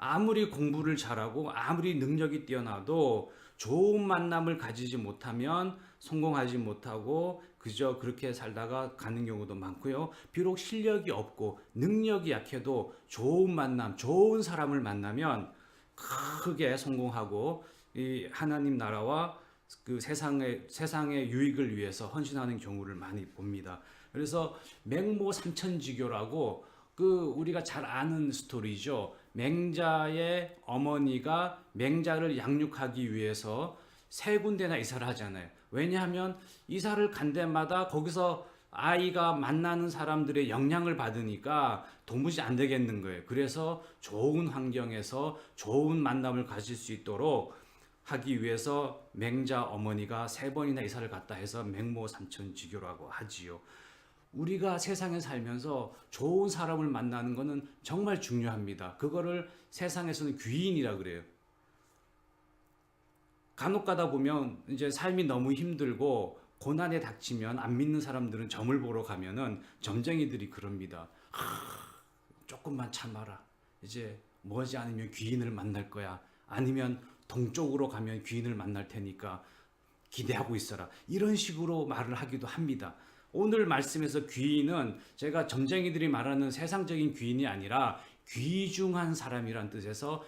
아무리 공부를 잘하고 아무리 능력이 뛰어나도 좋은 만남을 가지지 못하면 성공하지 못하고 그저 그렇게 살다가 가는 경우도 많고요. 비록 실력이 없고 능력이 약해도 좋은 만남, 좋은 사람을 만나면 크게 성공하고 이 하나님 나라와 그 세상의 유익을 위해서 헌신하는 경우를 많이 봅니다. 그래서 맹모 삼천지교라고 그 우리가 잘 아는 스토리죠. 맹자의 어머니가 맹자를 양육하기 위해서 세 군데나 이사를 하잖아요. 왜냐하면 이사를 간 데마다 거기서 아이가 만나는 사람들의 영향을 받으니까 도무지 안 되겠는 거예요. 그래서 좋은 환경에서 좋은 만남을 가질 수 있도록 하기 위해서 맹자 어머니가 세 번이나 이사를 갔다 해서 맹모 삼천지교라고 하지요. 우리가 세상에 살면서 좋은 사람을 만나는 것은 정말 중요합니다. 그거를 세상에서는 귀인이라 그래요. 간혹 가다 보면 이제 삶이 너무 힘들고 고난에 닥치면 안 믿는 사람들은 점을 보러 가면은 점쟁이들이 그럽니다. 조금만 참아라. 이제 머지 않으면 귀인을 만날 거야. 아니면 동쪽으로 가면 귀인을 만날 테니까 기대하고 있어라. 이런 식으로 말을 하기도 합니다. 오늘 말씀에서 귀인은 제가 점쟁이들이 말하는 세상적인 귀인이 아니라 귀중한 사람이란 뜻에서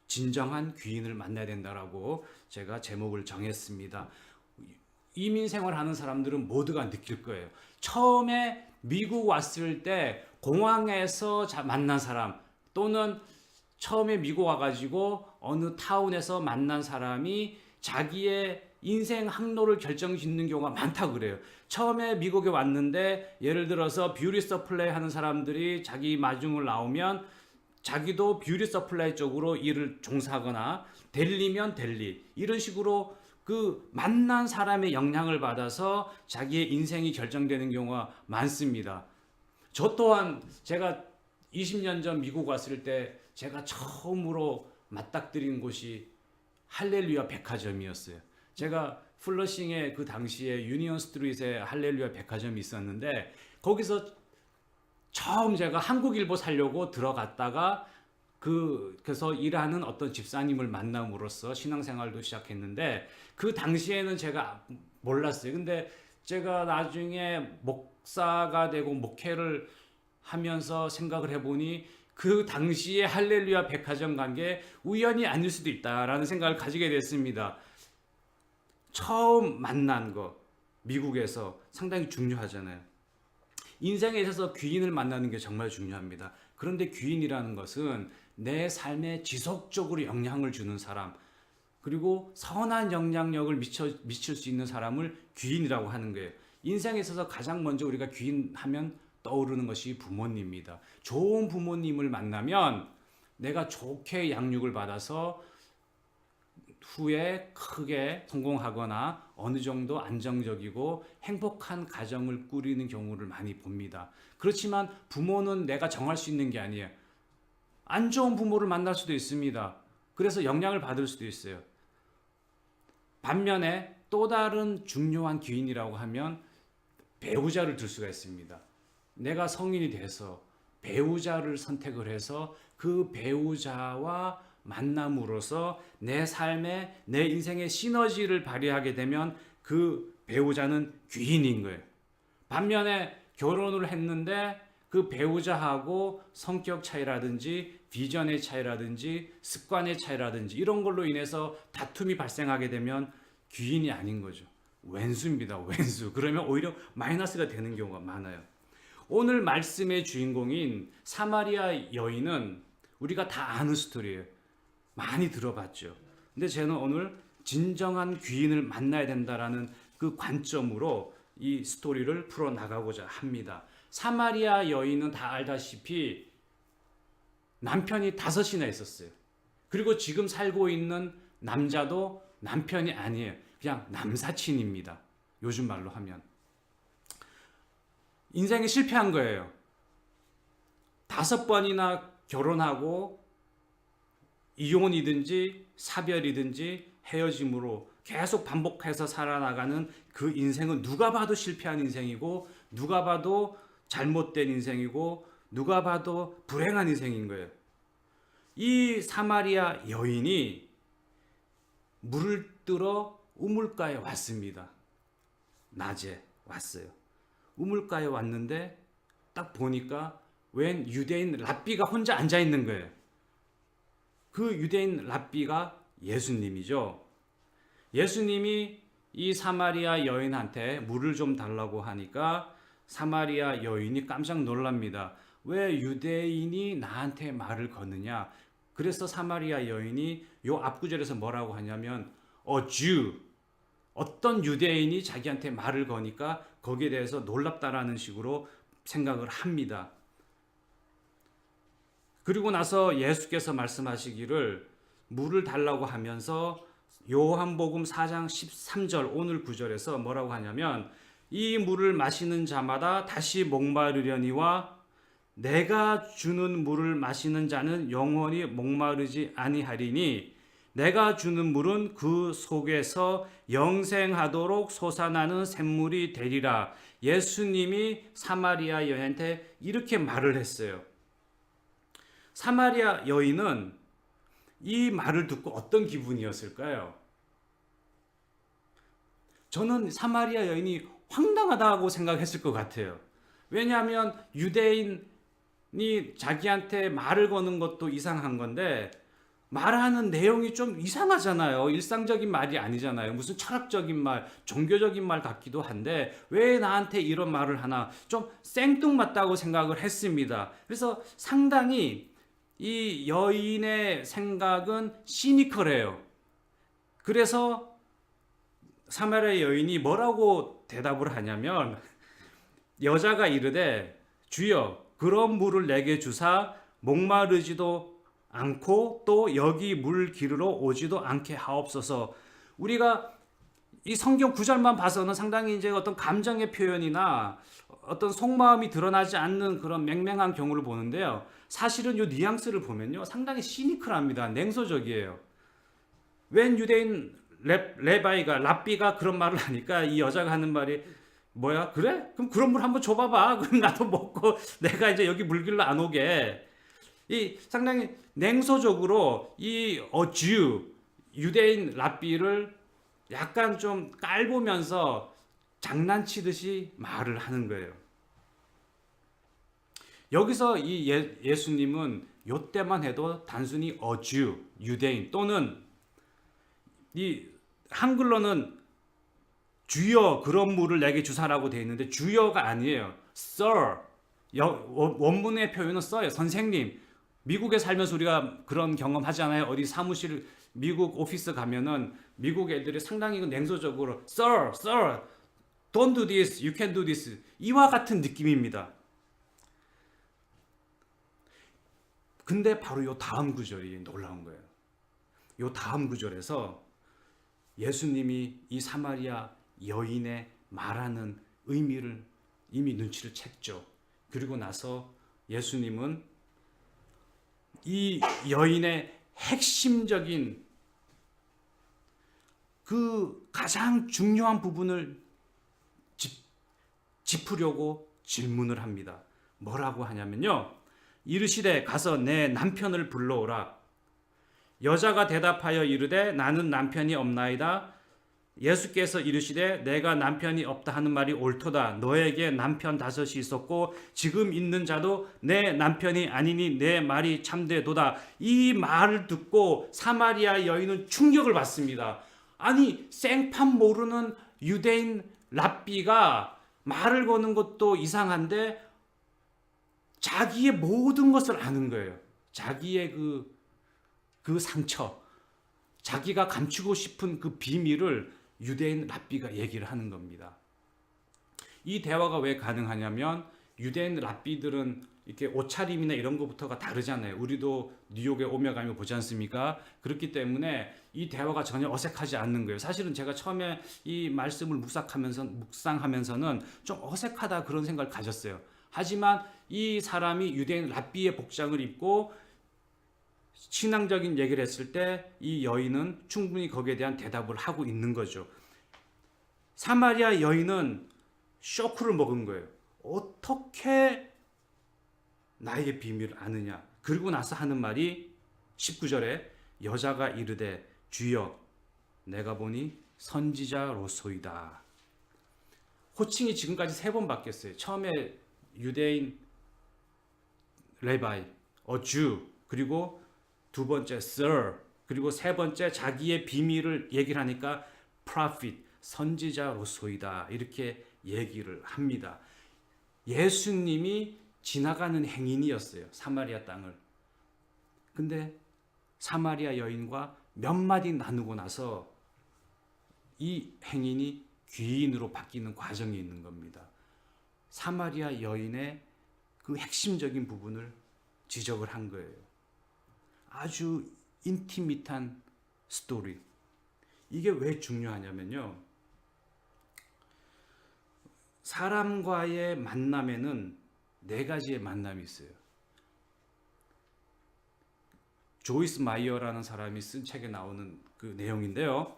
진정한 귀인을 만나야 된다라고 제가 제목을 정했습니다. 이민 생활하는 사람들은 모두가 느낄 거예요. 처음에 미국 왔을 때 공항에서 만난 사람 또는 처음에 미국 와가지고 어느 타운에서 만난 사람이 자기의 인생 항로를 결정짓는 경우가 많다고 그래요. 처음에 미국에 왔는데 예를 들어서 뷰티 서플라이 하는 사람들이 자기 마중을 나오면 자기도 뷰티 서플라이 쪽으로 일을 종사하거나 델리면 델리 이런 식으로 그 만난 사람의 영향을 받아서 자기의 인생이 결정되는 경우가 많습니다. 저 또한 제가 20년 전 미국 왔을 때 제가 처음으로 맞닥뜨린 곳이 할렐루야 백화점이었어요. 제가 플러싱에 그 당시에 유니온 스트리트에 할렐루야 백화점이 있었는데 거기서 처음 제가 한국일보 사려고 들어갔다가 그래서 일하는 어떤 집사님을 만남으로써 신앙생활도 시작했는데 그 당시에는 제가 몰랐어요. 근데 제가 나중에 목사가 되고 목회를 하면서 생각을 해보니 그 당시에 할렐루야 백화점 간 게 우연이 아닐 수도 있다라는 생각을 가지게 됐습니다. 처음 만난 거 미국에서 상당히 중요하잖아요. 인생에 있어서 귀인을 만나는 게 정말 중요합니다. 그런데 귀인이라는 것은 내 삶에 지속적으로 영향을 주는 사람 그리고 선한 영향력을 미칠 수 있는 사람을 귀인이라고 하는 거예요. 인생에 있어서 가장 먼저 우리가 귀인하면 떠오르는 것이 부모님입니다. 좋은 부모님을 만나면 내가 좋게 양육을 받아서 후에 크게 성공하거나 어느 정도 안정적이고 행복한 가정을 꾸리는 경우를 많이 봅니다. 그렇지만 부모는 내가 정할 수 있는 게 아니에요. 안 좋은 부모를 만날 수도 있습니다. 그래서 영향을 받을 수도 있어요. 반면에 또 다른 중요한 기인이라고 하면 배우자를 들 수가 있습니다. 내가 성인이 돼서 배우자를 선택을 해서 그 배우자와 만남으로써 내 삶에 내 인생의 시너지를 발휘하게 되면 그 배우자는 귀인인 거예요. 반면에 결혼을 했는데 그 배우자하고 성격 차이라든지 비전의 차이라든지 습관의 차이라든지 이런 걸로 인해서 다툼이 발생하게 되면 귀인이 아닌 거죠. 왼수입니다. 왼수. 그러면 오히려 마이너스가 되는 경우가 많아요. 오늘 말씀의 주인공인 사마리아 여인은 우리가 다 아는 스토리예요. 많이 들어봤죠. 근데 저는 오늘 진정한 귀인을 만나야 된다라는 그 관점으로 이 스토리를 풀어나가고자 합니다. 사마리아 여인은 다 알다시피 남편이 5이나 있었어요. 그리고 지금 살고 있는 남자도 남편이 아니에요. 그냥 남사친입니다. 요즘 말로 하면. 인생에 실패한 거예요. 5번이나 결혼하고 이혼이든지 사별이든지 헤어짐으로 계속 반복해서 살아나가는 그 인생은 누가 봐도 실패한 인생이고 누가 봐도 잘못된 인생이고 누가 봐도 불행한 인생인 거예요. 이 사마리아 여인이 물을 뜨러 우물가에 왔습니다. 낮에 왔어요. 우물가에 왔는데 딱 보니까 웬 유대인 랍비가 혼자 앉아 있는 거예요. 그 유대인 랍비가 예수님이죠. 예수님이 이 사마리아 여인한테 물을 좀 달라고 하니까 사마리아 여인이 깜짝 놀랍니다. 왜 유대인이 나한테 말을 거느냐? 그래서 사마리아 여인이 요 앞구절에서 뭐라고 하냐면 a Jew, 어떤 유대인이 자기한테 말을 거니까 거기에 대해서 놀랍다라는 식으로 생각을 합니다. 그리고 나서 예수께서 말씀하시기를 물을 달라고 하면서 요한복음 4장 13절 오늘 구절에서 뭐라고 하냐면 이 물을 마시는 자마다 다시 목마르려니와 내가 주는 물을 마시는 자는 영원히 목마르지 아니하리니 내가 주는 물은 그 속에서 영생하도록 솟아나는 샘물이 되리라. 예수님이 사마리아 여인한테 이렇게 말을 했어요. 사마리아 여인은 이 말을 듣고 어떤 기분이었을까요? 저는 사마리아 여인이 황당하다고 생각했을 것 같아요. 왜냐하면 유대인이 자기한테 말을 거는 것도 이상한 건데 말하는 내용이 좀 이상하잖아요. 일상적인 말이 아니잖아요. 무슨 철학적인 말, 종교적인 말 같기도 한데 왜 나한테 이런 말을 하나 좀 생뚱맞다고 생각을 했습니다. 그래서 상당히 이 여인의 생각은 시니컬해요. 그래서 사마리아 여인이 뭐라고 대답을 하냐면 여자가 이르되 주여 그런 물을 내게 주사 목마르지도 않고 또 여기 물 기르러 오지도 않게 하옵소서. 우리가 이 성경 구절만 봐서는 상당히 이제 어떤 감정의 표현이나 어떤 속마음이 드러나지 않는 그런 맹맹한 경우를 보는데요. 사실은 이 뉘앙스를 보면요. 상당히 시니컬합니다. 냉소적이에요. 웬 유대인 레바이가 랍비가 그런 말을 하니까 이 여자가 하는 말이 뭐야? 그래? 그럼 그런 물 한번 줘봐봐. 그럼 나도 먹고 내가 이제 여기 물길로 안 오게. 이 상당히 냉소적으로 이 Jew 유대인 랍비를 약간 좀 깔보면서 장난치듯이 말을 하는 거예요. 여기서 이 예수님은 요때만 해도 단순히 a Jew 유대인 또는 이 한글로는 주여 그런 물을 내게 주사라고 되어 있는데 주여가 아니에요. Sir. 원문의 표현은 Sir예요. 선생님. 미국에 살면서 우리가 그런 경험 하잖아요. 어디 사무실 미국 오피스 가면은 미국 애들이 상당히 냉소적으로 Sir, Sir, don't do this, you can do this 이와 같은 느낌입니다. 근데 바로 요 다음 구절이 놀라운 거예요. 요 다음 구절에서 예수님이 이 사마리아 여인의 말하는 의미를 이미 눈치를 챘죠. 그리고 나서 예수님은 이 여인의 핵심적인 그 가장 중요한 부분을 짚으려고 질문을 합니다. 뭐라고 하냐면요. 이르시되 가서 내 남편을 불러오라. 여자가 대답하여 이르되 나는 남편이 없나이다. 예수께서 이르시되 내가 남편이 없다 하는 말이 옳도다. 너에게 남편 5이 있었고 지금 있는 자도 내 남편이 아니니 내 말이 참되도다. 이 말을 듣고 사마리아 여인은 충격을 받습니다. 아니 생판 모르는 유대인 랍비가 말을 거는 것도 이상한데 자기의 모든 것을 아는 거예요. 자기의 그 상처, 자기가 감추고 싶은 그 비밀을 유대인 랍비가 얘기를 하는 겁니다. 이 대화가 왜 가능하냐면 유대인 랍비들은 이렇게 옷차림이나 이런 것부터가 다르잖아요. 우리도 뉴욕에 오며 가며 보지 않습니까? 그렇기 때문에 이 대화가 전혀 어색하지 않는 거예요. 사실은 제가 처음에 이 말씀을 묵상하면서는 좀 어색하다 그런 생각을 가졌어요. 하지만 이 사람이 유대인 랍비의 복장을 입고 신앙적인 얘기를 했을 때 이 여인은 충분히 거기에 대한 대답을 하고 있는 거죠. 사마리아 여인은 쇼크를 먹은 거예요. 어떻게 나에게 비밀을 아느냐. 그리고 나서 하는 말이 19절에 여자가 이르되 주여 내가 보니 선지자로소이다. 호칭이 지금까지 3번 바뀌었어요. 처음에 유대인 레바이, 주, 그리고 두 번째 sir, 그리고 세 번째 자기의 비밀을 얘기를 하니까 prophet, 선지자로소이다. 이렇게 얘기를 합니다. 예수님이 지나가는 행인이었어요. 사마리아 땅을. 근데 사마리아 여인과 몇 마디 나누고 나서 이 행인이 귀인으로 바뀌는 과정이 있는 겁니다. 사마리아 여인의 그 핵심적인 부분을 지적을 한 거예요. 아주 인티밋한 스토리. 이게 왜 중요하냐면요. 사람과의 만남에는 4가지의 만남이 있어요. 조이스 마이어라는 사람이 쓴 책에 나오는 그 내용인데요.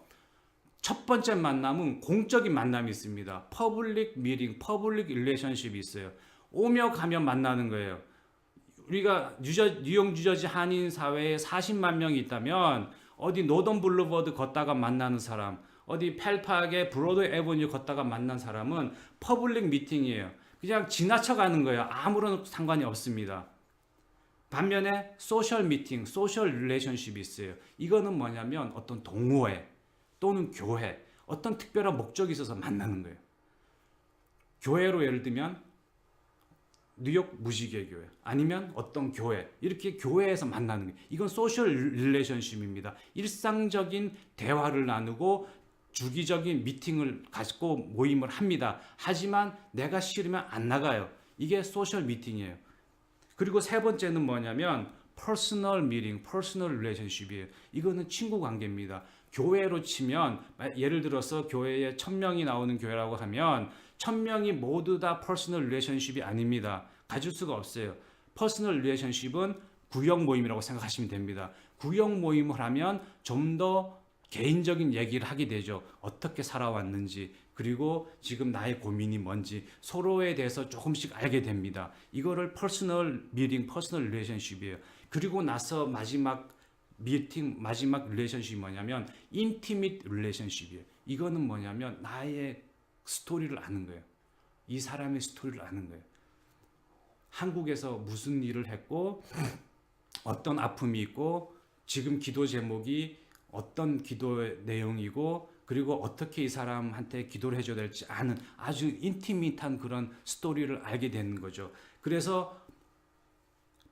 첫 번째 만남은 공적인 만남이 있습니다. 퍼블릭 미팅, 퍼블릭 릴레이션십이 있어요. 오며 가며 만나는 거예요. 우리가 뉴욕 뉴저지 한인 사회에 40만 명이 있다면 어디 노던 블루버드 걷다가 만나는 사람, 어디 펠팍의 브로드웨이 애버뉴 걷다가 만난 사람은 퍼블릭 미팅이에요. 그냥 지나쳐가는 거예요. 아무런 상관이 없습니다. 반면에 소셜 미팅, 소셜 릴레이션십이 있어요. 이거는 뭐냐면 어떤 동호회 또는 교회, 어떤 특별한 목적이 있어서 만나는 거예요. 교회로 예를 들면 뉴욕 무지개 교회 아니면 어떤 교회, 이렇게 교회에서 만나는 거예요. 이건 소셜 릴레이션십입니다. 일상적인 대화를 나누고 주기적인 미팅을 가지고 모임을 합니다. 하지만 내가 싫으면 안 나가요. 이게 소셜 미팅이에요. 그리고 세 번째는 뭐냐면 퍼스널 미팅, 퍼스널 릴레이션십이에요. 이거는 친구 관계입니다. 교회로 치면 예를 들어서 교회에 1000명이 나오는 교회라고 하면 1000명이 모두 다 퍼스널 릴레이션십이 아닙니다. 가질 수가 없어요. 퍼스널 릴레이션십은 구역 모임이라고 생각하시면 됩니다. 구역 모임을 하면 좀 더 개인적인 얘기를 하게 되죠. 어떻게 살아왔는지, 그리고 지금 나의 고민이 뭔지 서로에 대해서 조금씩 알게 됩니다. 이거를 퍼스널 미팅, 퍼스널 릴레이션십이에요. 그리고 나서 마지막 미팅, 마지막 릴레이션십이 뭐냐면 인티밋 릴레이션십이에요. 이거는 뭐냐면 나의 스토리를 아는 거예요. 이 사람의 스토리를 아는 거예요. 한국에서 무슨 일을 했고 어떤 아픔이 있고 지금 기도 제목이 어떤 기도의 내용이고 그리고 어떻게 이 사람한테 기도를 해줘야 될지 아는 아주 인티밋한 그런 스토리를 알게 되는 거죠. 그래서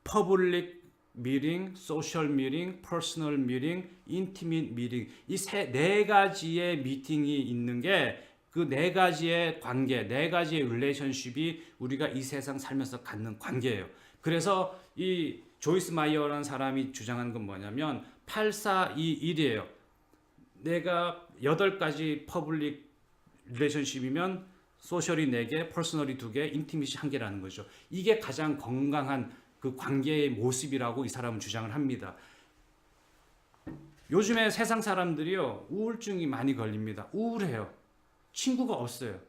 퍼블릭 미팅, 소셜 미팅, 퍼스널 미팅, 인티밋 미팅, 이 4가지의 미팅이 있는 게 그 4가지의 관계, 4가지의 릴레이션십이 우리가 이 세상 살면서 갖는 관계예요. 그래서 이 조이스 마이어라는 사람이 주장한 건 뭐냐면 8421이에요. 내가 8가지 퍼블릭 릴레이션십이면 소셜이 4개, 퍼스널이 2개, 인티밋이 1개라는 거죠. 이게 가장 건강한 그 관계의 모습이라고 이 사람은 주장을 합니다. 요즘에 세상 사람들이요, 우울증이 많이 걸립니다. 우울해요. 친구가 없어요.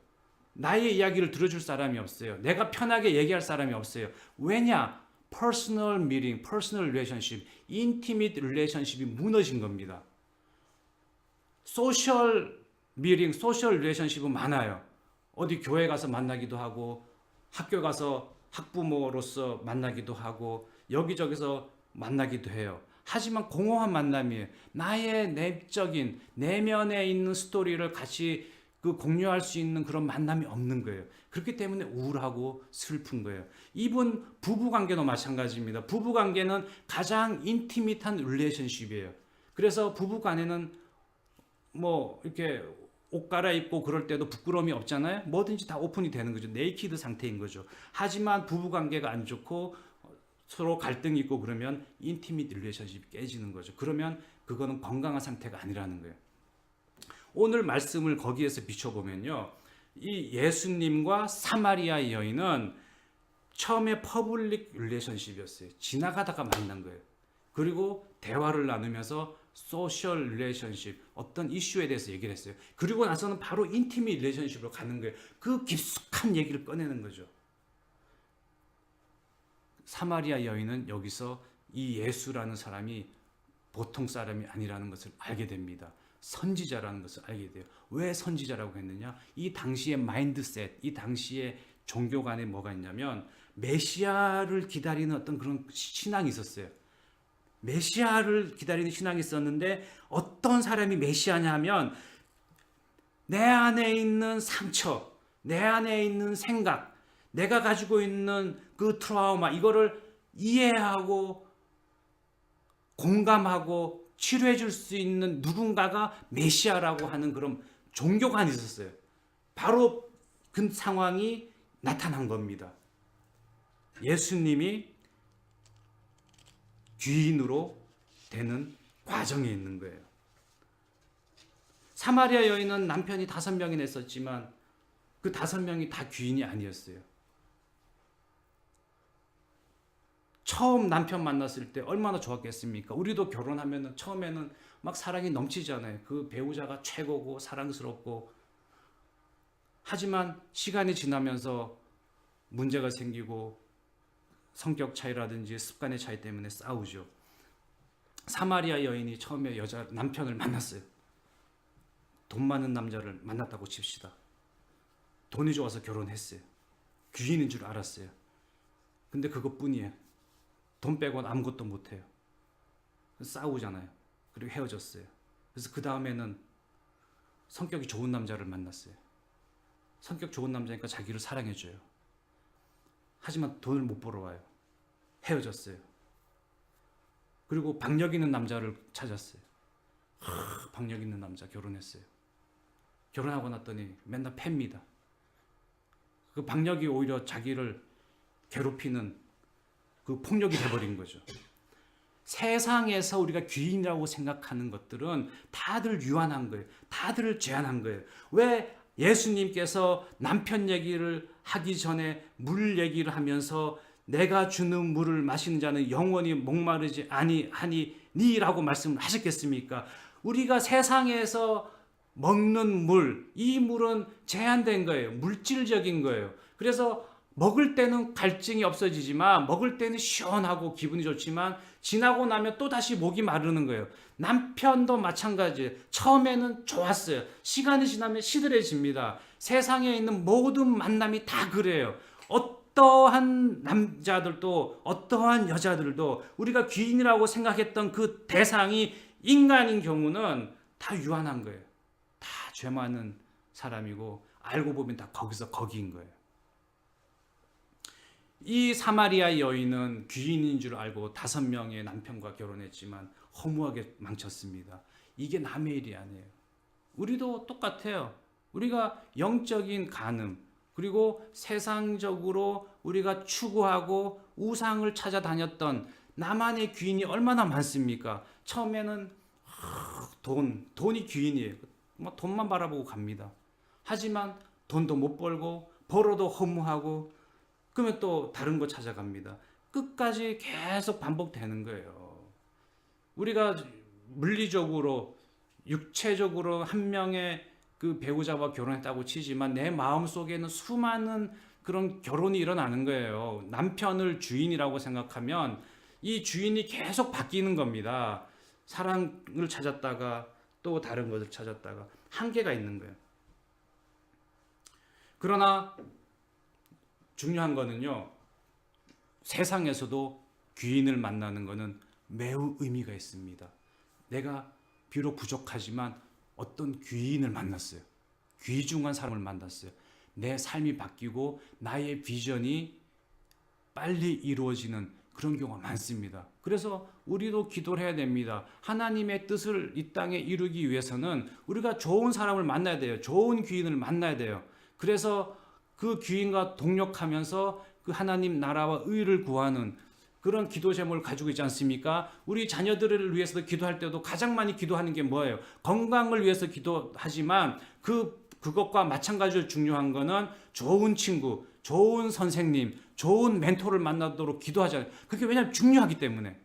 나의 이야기를 들어줄 사람이 없어요. 내가 편하게 얘기할 사람이 없어요. 왜냐? 퍼스널 미팅, 퍼스널 릴레이션십, 인티밋 릴레이션십이 무너진 겁니다. 소셜 미팅, 소셜 릴레이션십은 많아요. 어디 교회 가서 만나기도 하고 학교 가서 학부모로서 만나기도 하고 여기저기서 만나기도 해요. 하지만 공허한 만남이에요. 나의 내적인 내면에 있는 스토리를 같이 그 공유할 수 있는 그런 만남이 없는 거예요. 그렇기 때문에 우울하고 슬픈 거예요. 이분 부부관계도 마찬가지입니다. 부부관계는 가장 인티밋한 릴레이션십이에요. 그래서 부부간에는 뭐 이렇게 옷 갈아입고 그럴 때도 부끄러움이 없잖아요. 뭐든지 다 오픈이 되는 거죠. 네이키드 상태인 거죠. 하지만 부부관계가 안 좋고 서로 갈등이 있고 그러면 인티밋 릴레이션십이 깨지는 거죠. 그러면 그거는 건강한 상태가 아니라는 거예요. 오늘 말씀을 거기에서 비춰보면요. 이 예수님과 사마리아 여인은 처음에 퍼블릭 릴레이션십이었어요. 지나가다가 만난 거예요. 그리고 대화를 나누면서 소셜 릴레이션십, 어떤 이슈에 대해서 얘기를 했어요. 그리고 나서는 바로 인티밋 릴레이션십으로 가는 거예요. 그 깊숙한 얘기를 꺼내는 거죠. 사마리아 여인은 여기서 이 예수라는 사람이 보통 사람이 아니라는 것을 알게 됩니다. 선지자라는 것을 알게 돼요. 왜 선지자라고 했느냐? 이 당시의 마인드셋, 이 당시의 종교 간에 뭐가 있냐면 메시아를 기다리는 어떤 그런 신앙이 있었어요. 메시아를 기다리는 신앙이 있었는데 어떤 사람이 메시아냐 하면 내 안에 있는 상처, 내 안에 있는 생각, 내가 가지고 있는 그 트라우마 이거를 이해하고 공감하고 치료해 줄 수 있는 누군가가 메시아라고 하는 그런 종교관이 있었어요. 바로 그 상황이 나타난 겁니다. 예수님이 귀인으로 되는 과정에 있는 거예요. 사마리아 여인은 남편이 5명이나 있었지만 그 5명이 다 귀인이 아니었어요. 처음 남편 만났을 때 얼마나 좋았겠습니까? 우리도 결혼하면 처음에는 막 사랑이 넘치잖아요. 그 배우자가 최고고 사랑스럽고. 하지만 시간이 지나면서 문제가 생기고 성격 차이라든지 습관의 차이 때문에 싸우죠. 사마리아 여인이 처음에 남편을 만났어요. 돈 많은 남자를 만났다고 칩시다. 돈이 좋아서 결혼했어요. 귀인인 줄 알았어요. 근데 그것뿐이에요. 돈 빼고는 아무것도 못해요. 싸우잖아요. 그리고 헤어졌어요. 그래서 그 다음에는 성격이 좋은 남자를 만났어요. 성격 좋은 남자니까 자기를 사랑해줘요. 하지만 돈을 못 벌어와요. 헤어졌어요. 그리고 박력 있는 남자를 찾았어요. 박력 있는 남자 결혼했어요. 결혼하고 났더니 맨날 팹니다. 그 박력이 오히려 자기를 괴롭히는 그 폭력이 돼버린 거죠. 세상에서 우리가 귀인이라고 생각하는 것들은 다들 유한한 거예요. 다들 제한한 거예요. 왜 예수님께서 남편 얘기를 하기 전에 물 얘기를 하면서 내가 주는 물을 마시는 자는 영원히 목마르지 아니하니라고 말씀을 하셨겠습니까? 우리가 세상에서 먹는 물, 이 물은 제한된 거예요. 물질적인 거예요. 그래서 먹을 때는 갈증이 없어지지만 먹을 때는 시원하고 기분이 좋지만 지나고 나면 또다시 목이 마르는 거예요. 남편도 마찬가지예요. 처음에는 좋았어요. 시간이 지나면 시들해집니다. 세상에 있는 모든 만남이 다 그래요. 어떠한 남자들도 어떠한 여자들도 우리가 귀인이라고 생각했던 그 대상이 인간인 경우는 다 유한한 거예요. 다 죄 많은 사람이고 알고 보면 다 거기인 거예요. 이 사마리아 여인은 귀인인 줄 알고 5명의 남편과 결혼했지만 허무하게 망쳤습니다. 이게 남의 일이 아니에요. 우리도 똑같아요. 우리가 영적인 간음 그리고 세상적으로 우리가 추구하고 우상을 찾아다녔던 나만의 귀인이 얼마나 많습니까? 처음에는 돈이 귀인이에요. 돈만 바라보고 갑니다. 하지만 돈도 못 벌고 벌어도 허무하고 그러면 또 다른 거 찾아갑니다. 끝까지 계속 반복되는 거예요. 우리가 물리적으로 육체적으로 한 명의 그 배우자와 결혼했다고 치지만 내 마음속에는 수많은 그런 결혼이 일어나는 거예요. 남편을 주인이라고 생각하면 이 주인이 계속 바뀌는 겁니다. 사랑을 찾았다가 또 다른 것을 찾았다가 한계가 있는 거예요. 그러나 중요한 거는요. 세상에서도 귀인을 만나는 것은 매우 의미가 있습니다. 내가 비록 부족하지만 어떤 귀인을 만났어요. 귀중한 사람을 만났어요. 내 삶이 바뀌고 나의 비전이 빨리 이루어지는 그런 경우가 많습니다. 그래서 우리도 기도를 해야 됩니다. 하나님의 뜻을 이 땅에 이루기 위해서는 우리가 좋은 사람을 만나야 돼요. 좋은 귀인을 만나야 돼요. 그래서 그 귀인과 동력하면서 그 하나님 나라와 의를 구하는 그런 기도 제목을 가지고 있지 않습니까? 우리 자녀들을 위해서도 기도할 때도 가장 많이 기도하는 게 뭐예요? 건강을 위해서 기도하지만 그것과 마찬가지로 중요한 거는 좋은 친구, 좋은 선생님, 좋은 멘토를 만나도록 기도하잖아요. 그게 왜냐하면 중요하기 때문에.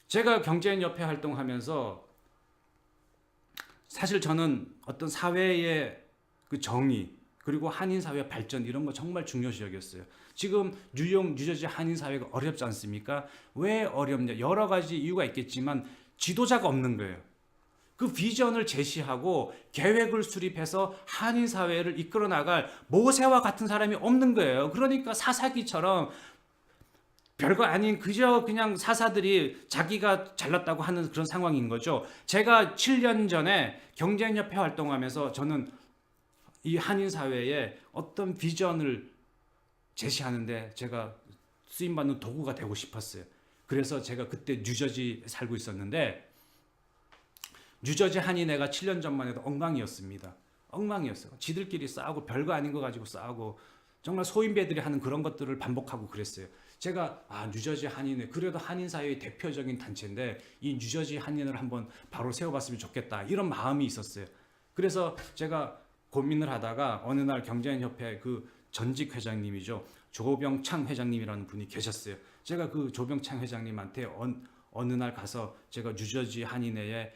제가 경제인협회 활동하면서 사실 저는 어떤 사회의 그 정의 그리고 한인 사회 발전 이런 거 정말 중요시 여겼어요. 지금 뉴욕, 뉴저지 한인 사회가 어렵지 않습니까? 왜 어렵냐? 여러 가지 이유가 있겠지만 지도자가 없는 거예요. 그 비전을 제시하고 계획을 수립해서 한인 사회를 이끌어 나갈 모세와 같은 사람이 없는 거예요. 그러니까 사사기처럼 별거 아닌 그저 그냥 사사들이 자기가 잘났다고 하는 그런 상황인 거죠. 제가 7년 전에 경쟁협회 활동하면서 저는 이 한인 사회에 어떤 비전을 제시하는데 제가 쓰임받는 도구가 되고 싶었어요. 그래서 제가 그때 뉴저지에 살고 있었는데 뉴저지 한인회가 7년 전만 해도 엉망이었습니다. 엉망이었어요. 지들끼리 싸우고 별거 아닌 거 가지고 싸우고 정말 소인배들이 하는 그런 것들을 반복하고 그랬어요. 제가 뉴저지 한인회 그래도 한인 사회의 대표적인 단체인데 이 뉴저지 한인회를 한번 바로 세워봤으면 좋겠다 이런 마음이 있었어요. 그래서 제가 고민을 하다가 어느 날 경제협회 그 전직 회장님이죠. 조병창 회장님이라는 분이 계셨어요. 제가 그 조병창 회장님한테 어느 날 가서 제가 뉴저지 한인회에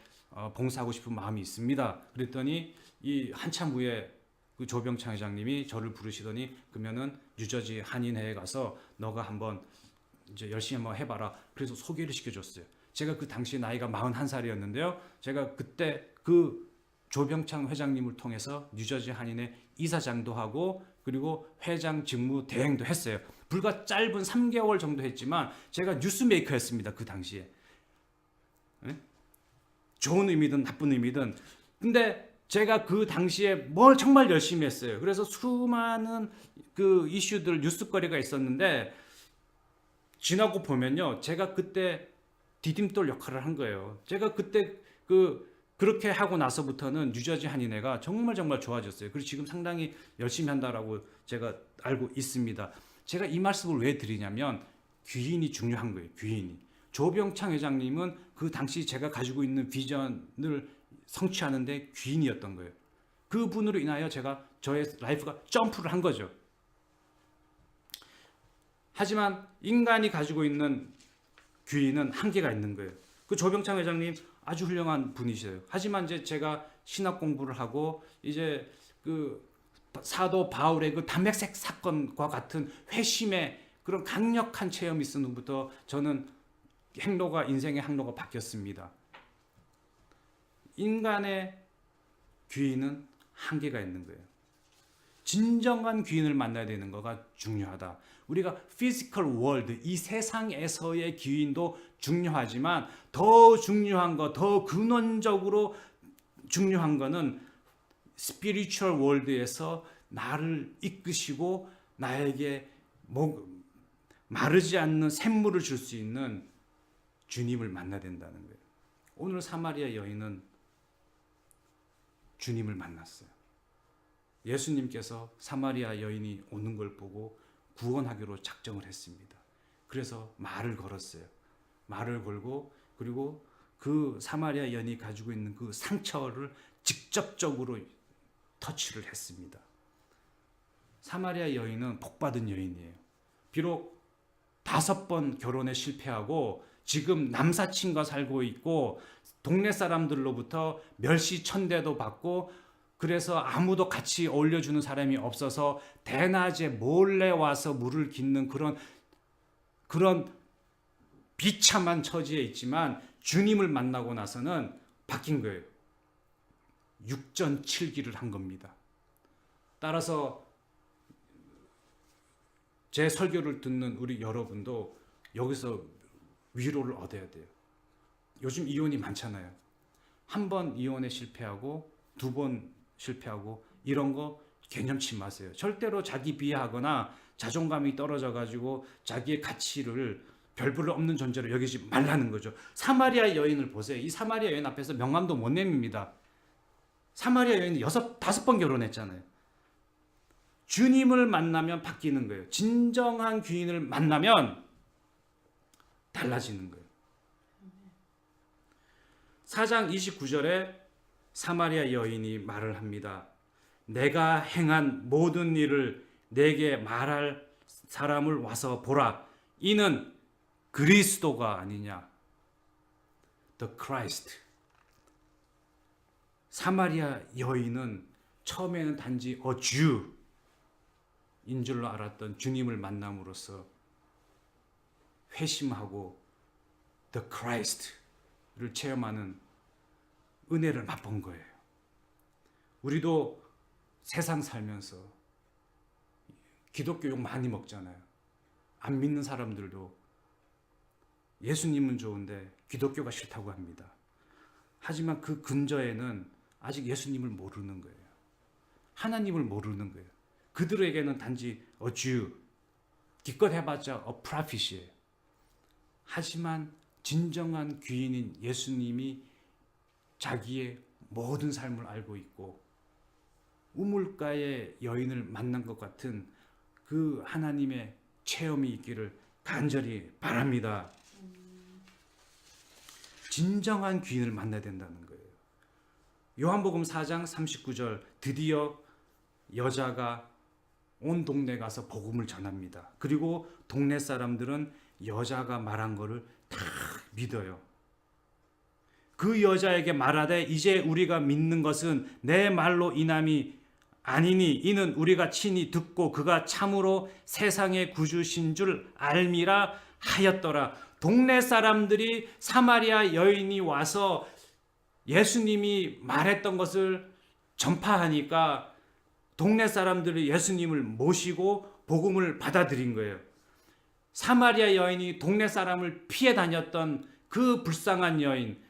봉사하고 싶은 마음이 있습니다. 그랬더니 이 한참 후에 그 조병창 회장님이 저를 부르시더니 그러면은 뉴저지 한인회에 가서 너가 한번 이제 열심히 한번 해봐라. 그래서 소개를 시켜줬어요. 제가 그 당시 나이가 41살이었는데요. 제가 그때 그 조병창 회장님을 통해서 뉴저지 한인회 이사장도 하고 그리고 회장 직무 대행도 했어요. 불과 짧은 3개월 정도 했지만 제가 뉴스메이커였습니다. 그 당시에. 네? 좋은 의미든 나쁜 의미든. 근데 제가 그 당시에 뭘 정말 열심히 했어요. 그래서 수많은 그 이슈들 뉴스거리가 있었는데 지나고 보면요. 제가 그때 디딤돌 역할을 한 거예요. 제가 그때 그렇게 하고 나서부터는 뉴저지 한인회가 정말 좋아졌어요. 그리고 지금 상당히 열심히 한다라고 제가 알고 있습니다. 제가 이 말씀을 왜 드리냐면 귀인이 중요한 거예요. 귀인이. 조병창 회장님은 그 당시 제가 가지고 있는 비전을 성취하는데 귀인이었던 거예요. 그분으로 인하여 저의 라이프가 점프를 한 거죠. 하지만 인간이 가지고 있는 귀인은 한계가 있는 거예요. 그 조병창 회장님 아주 훌륭한 분이세요. 하지만 이제 제가 신학 공부를 하고 이제 그 사도 바울의 그 담백색 사건과 같은 회심의 그런 강력한 체험이 있은 후부터 저는 인생의 항로가 바뀌었습니다. 인간의 귀인은 한계가 있는 거예요. 진정한 귀인을 만나야 되는 거가 중요하다. 우리가 physical world, 이 세상에서의 귀인도 중요하지만 더 중요한 거, 더 근원적으로 중요한 거는 spiritual world에서 나를 이끄시고 나에게 마르지 않는 샘물을 줄 수 있는 주님을 만나야 된다는 거예요. 오늘 사마리아 여인은 주님을 만났어요. 예수님께서 사마리아 여인이 오는 걸 보고 구원하기로 작정을 했습니다. 그래서 말을 걸었어요. 말을 걸고 그리고 그 사마리아 여인이 가지고 있는 그 상처를 직접적으로 터치를 했습니다. 사마리아 여인은 복받은 여인이에요. 비록 5번 결혼에 실패하고 지금 남사친과 살고 있고 동네 사람들로부터 멸시천대도 받고 그래서 아무도 같이 어울려주는 사람이 없어서 대낮에 몰래 와서 물을 깃는 그런 비참한 처지에 있지만 주님을 만나고 나서는 바뀐 거예요. 육전칠기를 한 겁니다. 따라서 제 설교를 듣는 우리 여러분도 여기서 위로를 얻어야 돼요. 요즘 이혼이 많잖아요. 한 번 이혼에 실패하고 2번 실패하고 이런 거 개념치 마세요. 절대로 자기 비하하거나 자존감이 떨어져 가지고 자기의 가치를 별볼로 없는 존재로 여기지 말라는 거죠. 사마리아 여인을 보세요. 이 사마리아 여인 앞에서 명함도 못 내밉니다. 사마리아 여인은 5번 결혼했잖아요. 주님을 만나면 바뀌는 거예요. 진정한 귀인을 만나면 달라지는 거예요. 4장 29절에 사마리아 여인이 말을 합니다. 내가 행한 모든 일을 내게 말할 사람을 와서 보라. 이는 그리스도가 아니냐. The Christ. 사마리아 여인은 처음에는 단지 a Jew, 줄로 알았던 주님을 만남으로써 회심하고 The Christ를 체험하는 은혜를 맛본 거예요. 우리도 세상 살면서 기독교 욕 많이 먹잖아요. 안 믿는 사람들도 예수님은 좋은데 기독교가 싫다고 합니다. 하지만 그 근저에는 아직 예수님을 모르는 거예요. 하나님을 모르는 거예요. 그들에게는 단지 a Jew, 기껏 해봤자 a prophet이에요. 하지만 진정한 귀인인 예수님이 자기의 모든 삶을 알고 있고 우물가의 여인을 만난 것 같은 그 하나님의 체험이 있기를 간절히 바랍니다. 진정한 귀인을 만나야 된다는 거예요. 요한복음 4장 39절 드디어 여자가 온 동네 가서 복음을 전합니다. 그리고 동네 사람들은 여자가 말한 거를 다 믿어요. 그 여자에게 말하되 이제 우리가 믿는 것은 내 말로 인함이 아니니 이는 우리가 친히 듣고 그가 참으로 세상의 구주신 줄 알미라 하였더라. 동네 사람들이 사마리아 여인이 와서 예수님이 말했던 것을 전파하니까 동네 사람들이 예수님을 모시고 복음을 받아들인 거예요. 사마리아 여인이 동네 사람을 피해 다녔던 그 불쌍한 여인,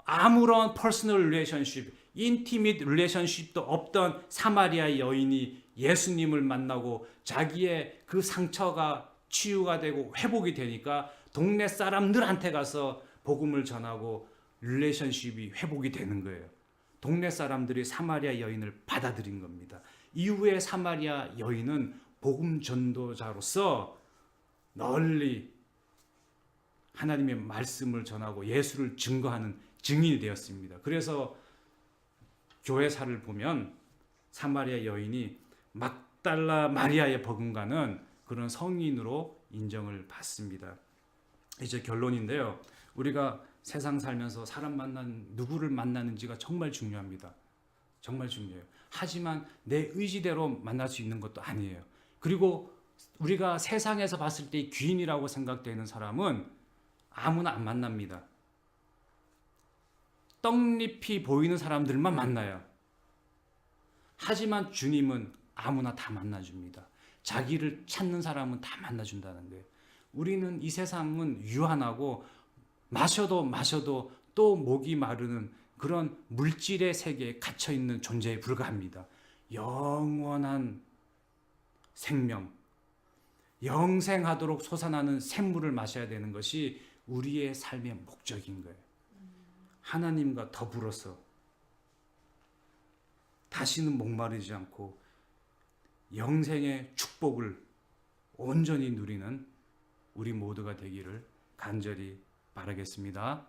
아무런 퍼스널 릴레이션십, 인티밋 릴레이션십도 없던 사마리아 여인이 예수님을 만나고 자기의 그 상처가 치유가 되고 회복이 되니까 동네 사람들한테 가서 복음을 전하고 릴레이션십이 회복이 되는 거예요. 동네 사람들이 사마리아 여인을 받아들인 겁니다. 이후에 사마리아 여인은 복음 전도자로서 널리 하나님의 말씀을 전하고 예수를 증거하는 증인이 되었습니다. 그래서 교회사를 보면 사마리아 여인이 막달라 마리아의 버금가는 그런 성인으로 인정을 받습니다. 이제 결론인데요. 우리가 세상 살면서 사람 누구를 만나는지가 정말 중요합니다. 정말 중요해요. 하지만 내 의지대로 만날 수 있는 것도 아니에요. 그리고 우리가 세상에서 봤을 때 귀인이라고 생각되는 사람은 아무나 안 만납니다. 떡잎이 보이는 사람들만 만나요. 하지만 주님은 아무나 다 만나줍니다. 자기를 찾는 사람은 다 만나준다는 거예요. 우리는 이 세상은 유한하고 마셔도 또 목이 마르는 그런 물질의 세계에 갇혀있는 존재에 불과합니다. 영원한 생명, 영생하도록 솟아나는 샘물을 마셔야 되는 것이 우리의 삶의 목적인 거예요. 하나님과 더불어서 다시는 목마르지 않고 영생의 축복을 온전히 누리는 우리 모두가 되기를 간절히 바라겠습니다.